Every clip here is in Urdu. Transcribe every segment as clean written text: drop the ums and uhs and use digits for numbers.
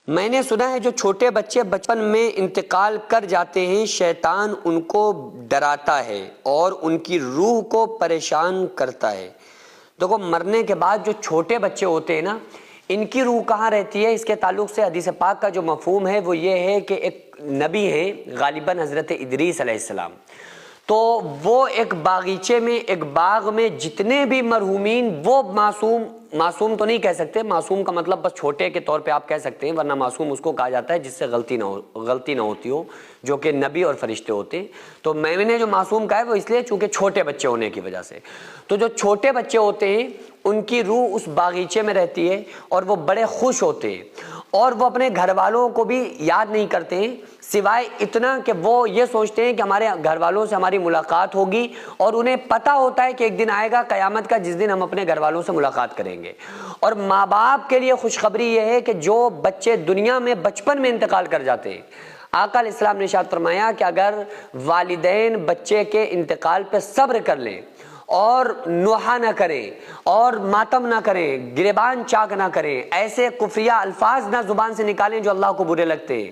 میں نے سنا ہے جو چھوٹے بچے بچپن میں انتقال کر جاتے ہیں شیطان ان کو ڈراتا ہے اور ان کی روح کو پریشان کرتا ہے۔ دیکھو، مرنے کے بعد جو چھوٹے بچے ہوتے ہیں نا، ان کی روح کہاں رہتی ہے؟ اس کے تعلق سے حدیث پاک کا جو مفہوم ہے وہ یہ ہے کہ ایک نبی ہے غالباً حضرت ادریس علیہ السلام، تو وہ ایک باغیچے میں، ایک باغ میں جتنے بھی مرحومین، وہ معصوم تو نہیں کہہ سکتے، معصوم کا مطلب بس چھوٹے کے طور پہ آپ کہہ سکتے ہیں، ورنہ معصوم اس کو کہا جاتا ہے جس سے غلطی نہ ہوتی ہو، جو کہ نبی اور فرشتے ہوتے ہیں۔ تو میں نے جو معصوم کہا ہے وہ اس لیے چونکہ چھوٹے بچے ہونے کی وجہ سے، تو جو چھوٹے بچے ہوتے ہیں ان کی روح اس باغیچے میں رہتی ہے اور وہ بڑے خوش ہوتے ہیں، اور وہ اپنے گھر والوں کو بھی یاد نہیں کرتے ہیں سوائے اتنا کہ وہ یہ سوچتے ہیں کہ ہمارے گھر والوں سے ہماری ملاقات ہوگی، اور انہیں پتہ ہوتا ہے کہ ایک دن آئے گا قیامت کا جس دن ہم اپنے گھر والوں سے ملاقات کریں گے۔ اور ماں باپ کے لیے خوشخبری یہ ہے کہ جو بچے دنیا میں بچپن میں انتقال کر جاتے ہیں، آقا علیہ السلام نے ارشاد فرمایا کہ اگر والدین بچے کے انتقال پہ صبر کر لیں اور نوحہ نہ کریں اور ماتم نہ کریں، گریبان چاک نہ کریں، ایسے کفریہ الفاظ نہ زبان سے نکالیں جو اللہ کو برے لگتے ہیں،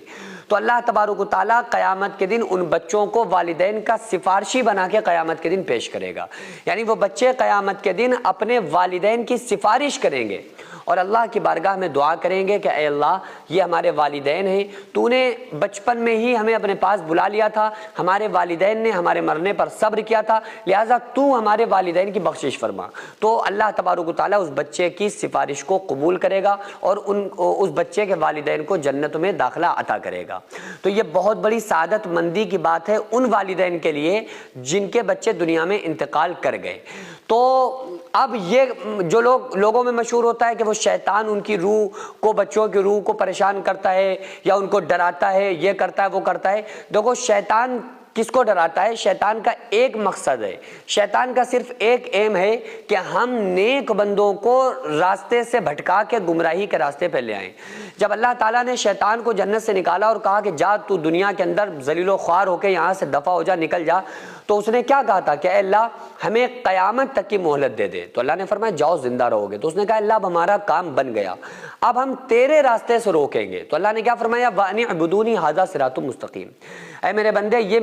تو اللہ تبارک و تعالیٰ قیامت کے دن ان بچوں کو والدین کا سفارشی بنا کے قیامت کے دن پیش کرے گا۔ یعنی وہ بچے قیامت کے دن اپنے والدین کی سفارش کریں گے اور اللہ کی بارگاہ میں دعا کریں گے کہ اے اللہ، یہ ہمارے والدین ہیں، تو نے بچپن میں ہی ہمیں اپنے پاس بلا لیا تھا، ہمارے والدین نے ہمارے مرنے پر صبر کیا تھا، لہٰذا تو ہمارے والدین کی بخشش فرما۔ تو اللہ تبارک و تعالیٰ اس بچے کی سفارش کو قبول کرے گا اور اس بچے کے والدین کو جنت میں داخلہ عطا کرے گا۔ تو یہ بہت بڑی سعادت مندی کی بات ہے ان والدین کے لیے جن کے بچے دنیا میں انتقال کر گئے۔ تو اب یہ جو لوگوں میں مشہور ہوتا ہے کہ وہ شیطان ان کی روح کو، بچوں کی روح کو پریشان کرتا ہے یا ان کو ڈراتا ہے، یہ کرتا ہے وہ کرتا ہے۔ دیکھو، شیطان کس کو ڈراتا ہے؟ شیطان کا ایک مقصد ہے، شیطان کا صرف ایک ایم ہے کہ ہم نیک بندوں کو راستے سے بھٹکا کے گمراہی کے راستے پہ لے آئیں۔ جب اللہ تعالیٰ نے شیطان کو جنت سے نکالا اور کہا کہ جا تو دنیا کے اندر ذلیل و خوار ہو کے یہاں سے دفع ہو جا، نکل جا، تو اس نے کیا کہا تھا کہ اے اللہ ہمیں قیامت تک کی مہلت دے دے۔ تو اللہ نے فرمایا جاؤ، زندہ رہو گے۔ تو اس نے کہا اللہ اب ہمارا کام بن گیا، اب ہم تیرے راستے سے روکیں گے۔ تو اللہ نے کیا فرمایا وَأَنِ اعْبُدُونِي هَذَا صِرَاطٌ مُسْتَقِيمٌ، اے میرے بندے یہ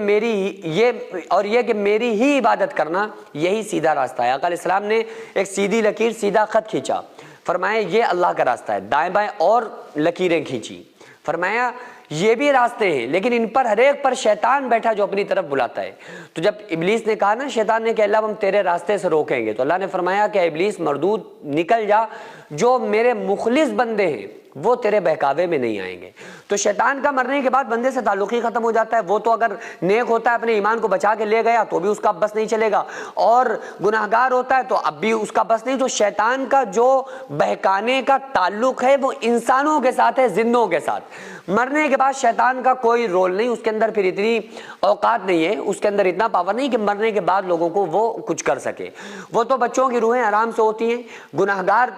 کہ میری ہی عبادت کرنا، یہی سیدھا راستہ ہے۔ آقا علیہ السلام نے ایک سیدھی لکیر، سیدھا خط کھینچا، فرمایا یہ اللہ کا راستہ ہے، دائیں بائیں اور لکیریں کھینچی، فرمایا یہ بھی راستے ہیں لیکن ان پر ہر ایک پر شیطان بیٹھا جو اپنی طرف بلاتا ہے۔ تو جب ابلیس نے کہا نا شیطان نے کہ اللہ ہم تیرے راستے سے روکیں گے، تو اللہ نے فرمایا کہ ابلیس مردود نکل جا، جو میرے مخلص بندے ہیں وہ تیرے بہکاوے میں نہیں آئیں گے۔ تو شیطان کا مرنے کے بعد بندے سے تعلق ہی ختم ہو جاتا ہے۔ وہ تو اگر نیک ہوتا ہے اپنے ایمان کو بچا کے لے گیا تو بھی اس کا بس نہیں چلے گا، اور گناہگار ہوتا ہے تو اب بھی اس کا بس نہیں۔ تو شیطان کا جو بہکانے کا تعلق ہے وہ انسانوں کے ساتھ ہے، زندوں کے ساتھ۔ مرنے کے بعد شیطان کا کوئی رول نہیں، اس کے اندر پھر اتنی اوقات نہیں ہے، اس کے اندر اتنا پاور نہیں کہ مرنے کے بعد لوگوں کو وہ کچھ کر سکے۔ وہ تو بچوں کی روحیں آرام سے ہوتی ہیں، گناہگار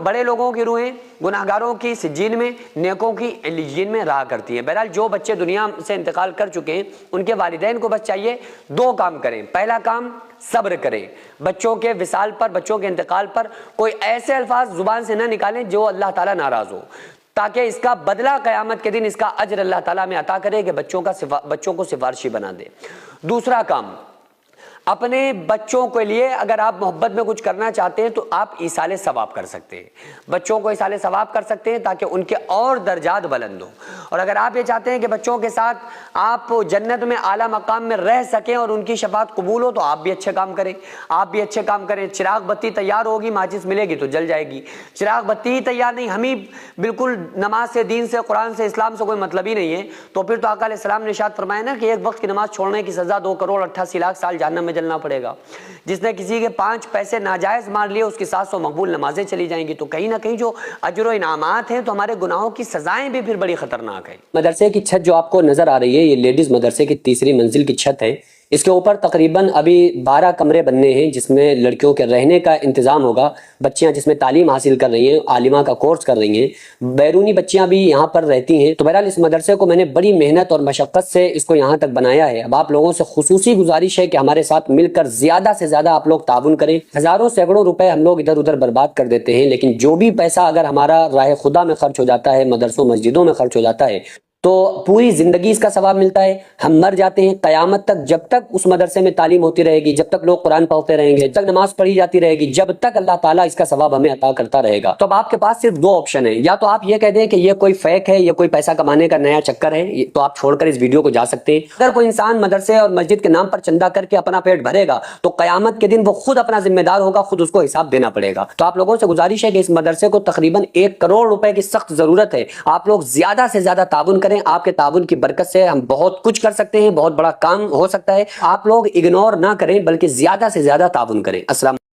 بڑے لوگوں کی روحیں گناہگاروں کی سجین میں، نیکوں کی علیین میں رہا کرتی ہیں۔ بہرحال جو بچے دنیا سے انتقال کر چکے ہیں ان کے والدین کو بس چاہیے دو کام کریں۔ پہلا کام صبر کریں، بچوں کے وصال پر، بچوں کے انتقال پر کوئی ایسے الفاظ زبان سے نہ نکالیں جو اللہ تعالیٰ ناراض ہو، تاکہ اس کا بدلہ قیامت کے دن، اس کا اجر اللہ تعالیٰ میں عطا کرے کہ بچوں کو سفارشی بنا دے۔ دوسرا کام، اپنے بچوں کے لیے اگر آپ محبت میں کچھ کرنا چاہتے ہیں تو آپ ایصال ثواب کر سکتے ہیں، بچوں کو ایصال ثواب کر سکتے ہیں تاکہ ان کے اور درجات بلند ہوں۔ اور اگر آپ یہ چاہتے ہیں کہ بچوں کے ساتھ آپ جنت میں اعلیٰ مقام میں رہ سکیں اور ان کی شفاعت قبول ہو، تو آپ بھی اچھے کام کریں، آپ بھی اچھے کام کریں۔ چراغ بتی تیار ہوگی، ماچس ملے گی تو جل جائے گی، چراغ بتی ہی تیار نہیں، ہم ہی بالکل نماز سے، دین سے، قرآن سے، اسلام سے کوئی مطلب ہی نہیں ہے، تو پھر تو آقا علیہ السلام نے ارشاد فرمایا نا کہ ایک وقت کی نماز چھوڑنے کی سزا 2,88,00,000 سال جہنم میں جلنا پڑے گا۔ جس نے کسی کے 5 پیسے ناجائز مار لیے اس کی 700 مقبول نمازیں چلی جائیں گی۔ تو کہیں نہ کہیں جو اجر و انعامات ہیں تو ہمارے گناہوں کی سزائیں بھی پھر بڑی خطرناک ہیں۔ مدرسے کی چھت جو آپ کو نظر آ رہی ہے یہ لیڈیز مدرسے کی تیسری منزل کی چھت ہے۔ اس کے اوپر تقریباً ابھی 12 کمرے بننے ہیں جس میں لڑکیوں کے رہنے کا انتظام ہوگا، بچیاں جس میں تعلیم حاصل کر رہی ہیں، عالمہ کا کورس کر رہی ہیں، بیرونی بچیاں بھی یہاں پر رہتی ہیں۔ تو بہرحال اس مدرسے کو میں نے بڑی محنت اور مشقت سے اس کو یہاں تک بنایا ہے۔ اب آپ لوگوں سے خصوصی گزارش ہے کہ ہمارے ساتھ مل کر زیادہ سے زیادہ آپ لوگ تعاون کریں۔ ہزاروں سینکڑوں روپے ہم لوگ ادھر ادھر برباد کر دیتے ہیں، لیکن جو بھی پیسہ اگر ہمارا راہ خدا میں خرچ ہو جاتا ہے، مدرسوں مسجدوں میں خرچ ہو جاتا ہے، تو پوری زندگی اس کا ثواب ملتا ہے۔ ہم مر جاتے ہیں، قیامت تک جب تک اس مدرسے میں تعلیم ہوتی رہے گی، جب تک لوگ قرآن پڑھتے رہیں گے، جب تک نماز پڑھی جاتی رہے گی، جب تک اللہ تعالیٰ اس کا ثواب ہمیں عطا کرتا رہے گا۔ تو اب آپ کے پاس صرف 2 آپشن ہیں، یا تو آپ یہ کہہ دیں کہ یہ کوئی فیک ہے، یہ کوئی پیسہ کمانے کا نیا چکر ہے، تو آپ چھوڑ کر اس ویڈیو کو جا سکتے ہیں۔ اگر کوئی انسان مدرسے اور مسجد کے نام پر چندہ کر کے اپنا پیٹ بھرے گا تو قیامت کے دن وہ خود اپنا ذمہ دار ہوگا، خود اس کو حساب دینا پڑے گا۔ تو آپ لوگوں سے گزارش ہے کہ اس مدرسے کو تقریباً 1 کروڑ روپے کی سخت ضرورت ہے۔ آپ لوگ زیادہ سے زیادہ تعاون کریں، آپ کے تعاون کی برکت سے ہم بہت کچھ کر سکتے ہیں، بہت بڑا کام ہو سکتا ہے۔ آپ لوگ اگنور نہ کریں بلکہ زیادہ سے زیادہ تعاون کریں۔ السلام